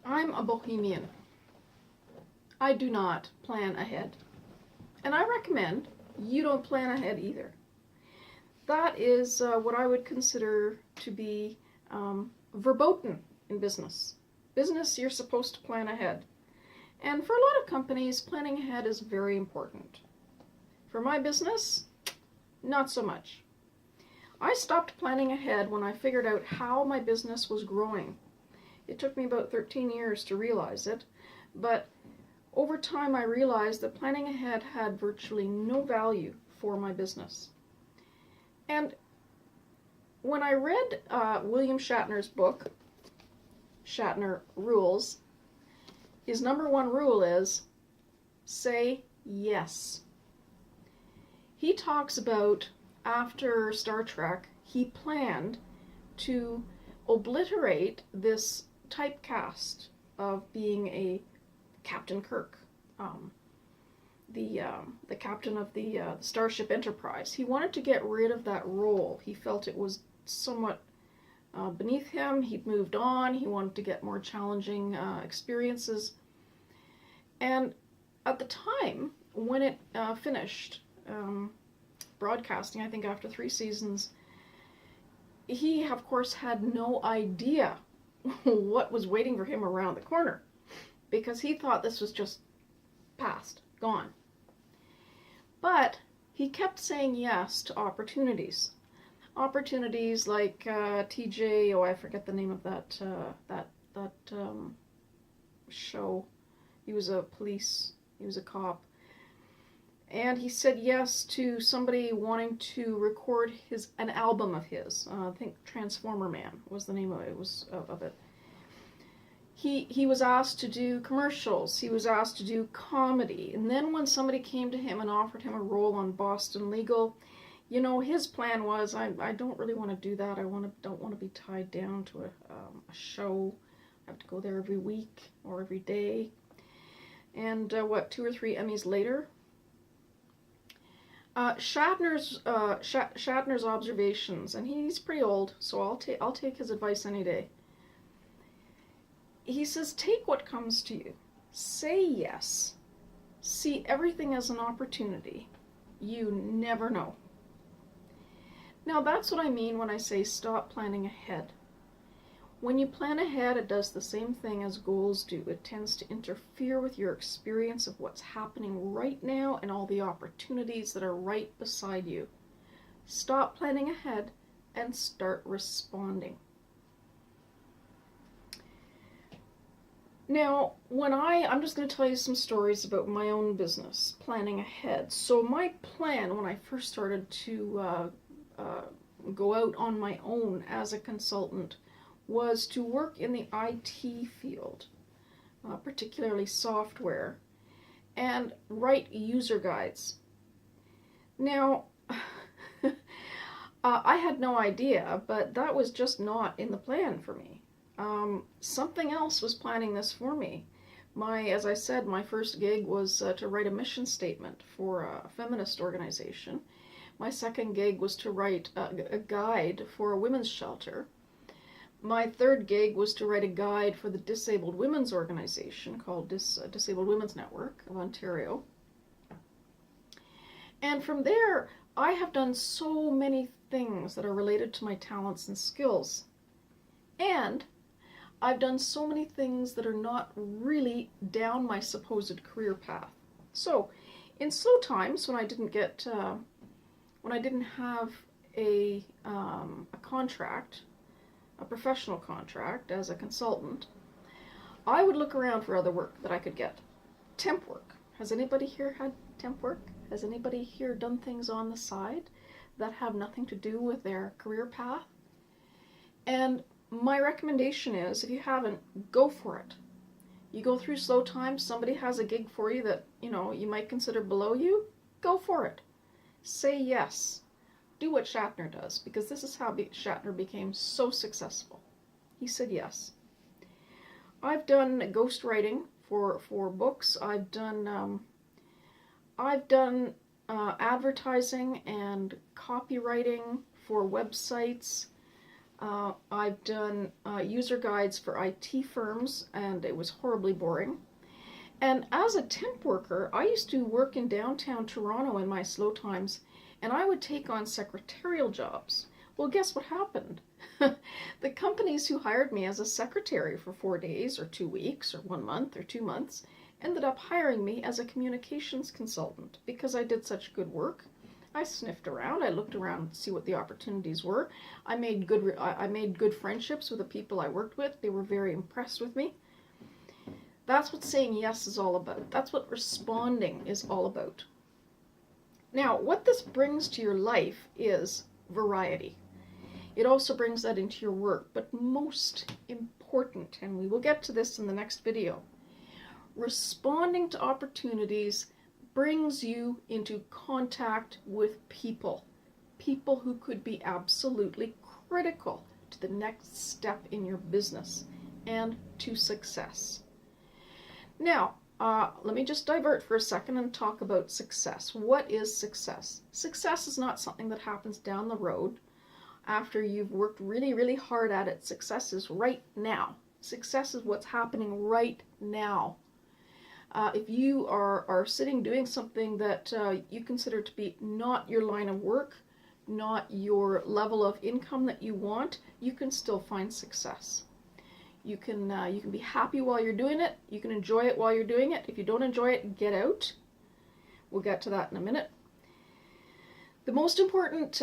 I'm a bohemian. I do not plan ahead. And I recommend you don't plan ahead either. That is what I would consider to be verboten in business. Business, you're supposed to plan ahead. And for a lot of companies, planning ahead is very important. For my business, not so much. I stopped planning ahead when I figured out how my business was growing. It took me about 13 years to realize it, but over time I realized that planning ahead had virtually no value for my business. And when I read William Shatner's book, Shatner Rules, his number one rule is say yes. He talks about after Star Trek, he planned to obliterate this typecast of being a Captain Kirk, the captain of the Starship Enterprise. He wanted to get rid of that role. He felt it was somewhat beneath him. He'd moved on. He wanted to get more challenging experiences. And at the time when it finished broadcasting, I think after 3 seasons, he of course had no idea what was waiting for him around the corner, because he thought this was just past, gone. But he kept saying yes to opportunities. Opportunities like TJ, I forget the name of that show. He was a cop. And he said yes to somebody wanting to record an album of his. I think Transformer Man was the name of it. He was asked to do commercials. He was asked to do comedy. And then when somebody came to him and offered him a role on Boston Legal, his plan was, I don't really want to do that. I don't want to be tied down to a show. I have to go there every week or every day. And 2 or 3 Emmys later, Shatner's observations, and he's pretty old, so I'll take his advice any day. He says, take what comes to you. Say yes. See everything as an opportunity. You never know. Now that's what I mean when I say stop planning ahead. When you plan ahead, it does the same thing as goals do. It tends to interfere with your experience of what's happening right now and all the opportunities that are right beside you. Stop planning ahead and start responding. Now, I'm just going to tell you some stories about my own business, planning ahead. So my plan when I first started to go out on my own as a consultant was to work in the IT field, particularly software, and write user guides. Now, I had no idea, but that was just not in the plan for me. Something else was planning this for me. As I said, my first gig was to write a mission statement for a feminist organization. My second gig was to write a guide for a women's shelter. My third gig was to write a guide for the disabled women's organization called Disabled Women's Network of Ontario. And from there, I have done so many things that are related to my talents and skills. And I've done so many things that are not really down my supposed career path. So, in slow times, when I didn't have a contract, a professional contract as a consultant, I would look around for other work that I could get. Temp work. Has anybody here had temp work? Has anybody here done things on the side that have nothing to do with their career path? And my recommendation is, if you haven't, go for it. You go through slow times, somebody has a gig for you that, you might consider below you, go for it. Say yes. Do what Shatner does, because this is how Shatner became so successful. He said yes. I've done ghostwriting for books. I've done advertising and copywriting for websites. I've done user guides for IT firms, and it was horribly boring. And as a temp worker, I used to work in downtown Toronto in my slow times, and I would take on secretarial jobs. Well, guess what happened? The companies who hired me as a secretary for 4 days or 2 weeks or 1 month or 2 months ended up hiring me as a communications consultant because I did such good work. I sniffed around, I looked around to see what the opportunities were. I made good friendships with the people I worked with. They were very impressed with me. That's what saying yes is all about. That's what responding is all about. Now, what this brings to your life is variety. It also brings that into your work, but most important, and we will get to this in the next video, responding to opportunities brings you into contact with people who could be absolutely critical to the next step in your business and to success. Now, let me just divert for a second and talk about success. What is success? Success is not something that happens down the road after you've worked really, really hard at it. Success is right now. Success is what's happening right now. If you are sitting doing something that you consider to be not your line of work, not your level of income that you want, you can still find success. You can be happy while you're doing it. You can enjoy it while you're doing it. If you don't enjoy it, get out. We'll get to that in a minute. The most important,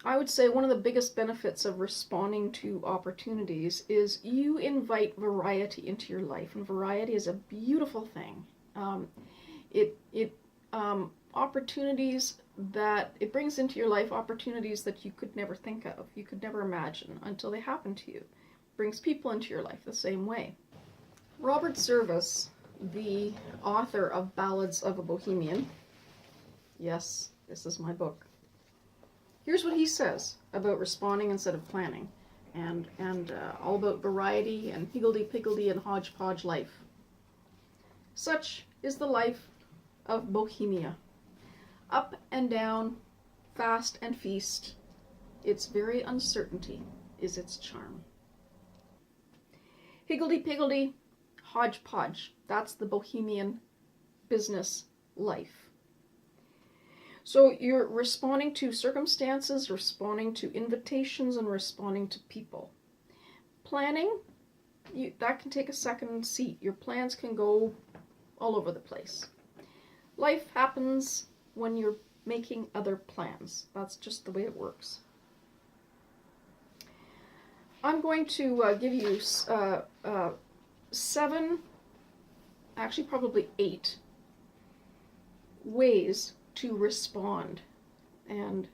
I would say one of the biggest benefits of responding to opportunities is you invite variety into your life, and variety is a beautiful thing. Opportunities that it brings into your life, opportunities that you could never think of, you could never imagine until they happen to you. Brings people into your life the same way. Robert Service, the author of Ballads of a Bohemian, yes, this is my book. Here's what he says about responding instead of planning, and all about variety and higgledy-piggledy and hodgepodge life. Such is the life of Bohemia. Up and down, fast and feast, its very uncertainty is its charm. Higgledy-piggledy, hodgepodge. That's the Bohemian business life. So you're responding to circumstances, responding to invitations, and responding to people. Planning, that can take a second seat. Your plans can go all over the place. Life happens when you're making other plans. That's just the way it works. I'm going to give you 7, actually probably 8 ways to respond and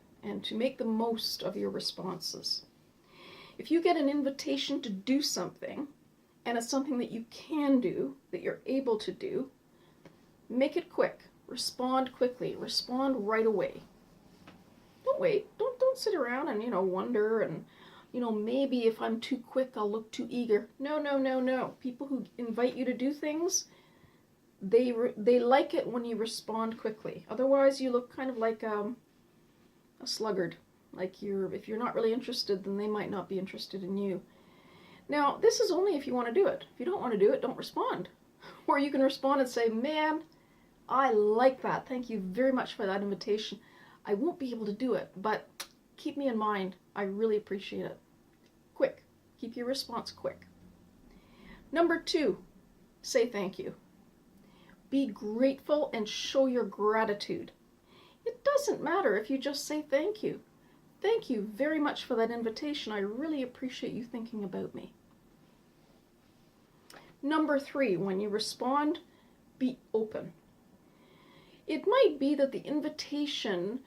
to make the most of your responses. If you get an invitation to do something, and it's something that you can do, that you're able to do, make it quick. Respond quickly. Respond right away. Don't wait. Don't sit around and, wonder and, maybe if I'm too quick, I'll look too eager. No. People who invite you to do things, they like it when you respond quickly. Otherwise, you look kind of like a sluggard. Like if you're not really interested, then they might not be interested in you. Now, this is only if you want to do it. If you don't want to do it, don't respond. Or you can respond and say, man, I like that. Thank you very much for that invitation. I won't be able to do it, but keep me in mind. I really appreciate it. Quick. Keep your response quick. Number 2, say thank you. Be grateful and show your gratitude. It doesn't matter if you just say thank you. Thank you very much for that invitation. I really appreciate you thinking about me. Number 3, when you respond, be open. It might be that the invitation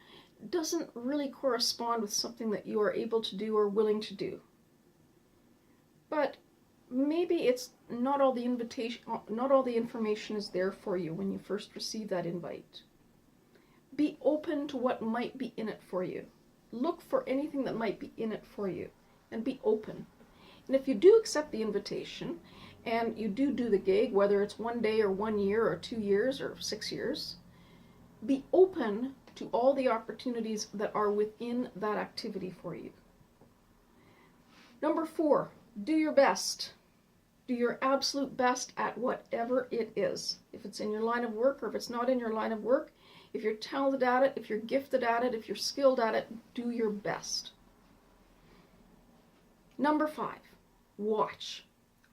doesn't really correspond with something that you are able to do or willing to do. But maybe it's not all the information is there for you when you first receive that invite. Be open to what might be in it for you. Look for anything that might be in it for you and be open. And if you do accept the invitation and you do the gig, whether it's 1 day or 1 year or 2 years or 6 years, be open to all the opportunities that are within that activity for you. Number 4, do your best. Do your absolute best at whatever it is. If it's in your line of work or if it's not in your line of work, if you're talented at it, if you're gifted at it, if you're skilled at it, do your best. Number 5, watch.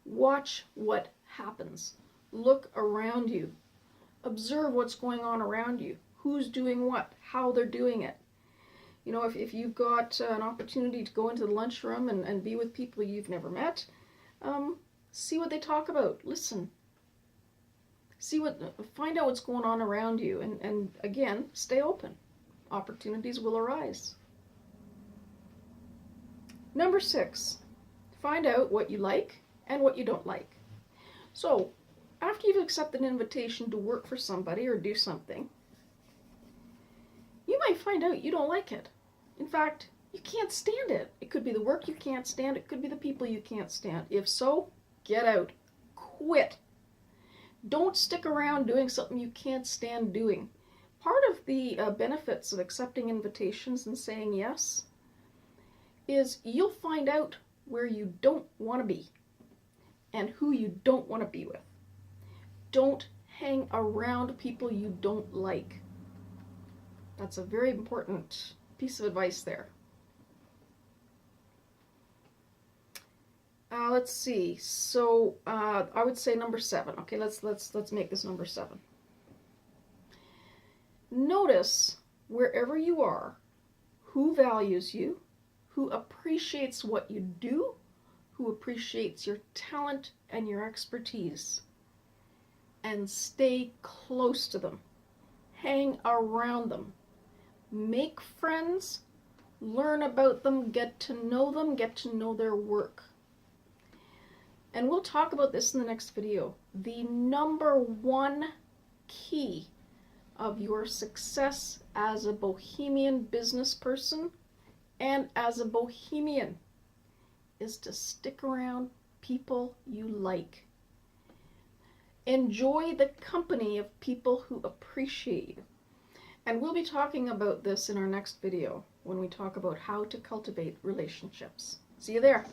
Watch what happens. Look around you. Observe what's going on around you. Who's doing what, how they're doing it. You know, if you've got an opportunity to go into the lunchroom and be with people you've never met, see what they talk about. Listen. Find out what's going on around you. And again, stay open. Opportunities will arise. Number 6, find out what you like and what you don't like. So, after you've accepted an invitation to work for somebody or do something, you might find out you don't like it. In fact, you can't stand it. It could be the work you can't stand. It could be the people you can't stand. If so, get out. Quit. Don't stick around doing something you can't stand doing. Part of the benefits of accepting invitations and saying yes is you'll find out where you don't want to be and who you don't want to be with. Don't hang around people you don't like. That's a very important piece of advice there. Let's see. So I would say number 7. Okay, let's make this number 7. Notice wherever you are, who values you, who appreciates what you do, who appreciates your talent and your expertise, and stay close to them. Hang around them. Make friends, learn about them, get to know their work. And we'll talk about this in the next video. The number 1 key of your success as a bohemian business person and as a bohemian is to stick around people you like. Enjoy the company of people who appreciate you. And we'll be talking about this in our next video when we talk about how to cultivate relationships. See you there.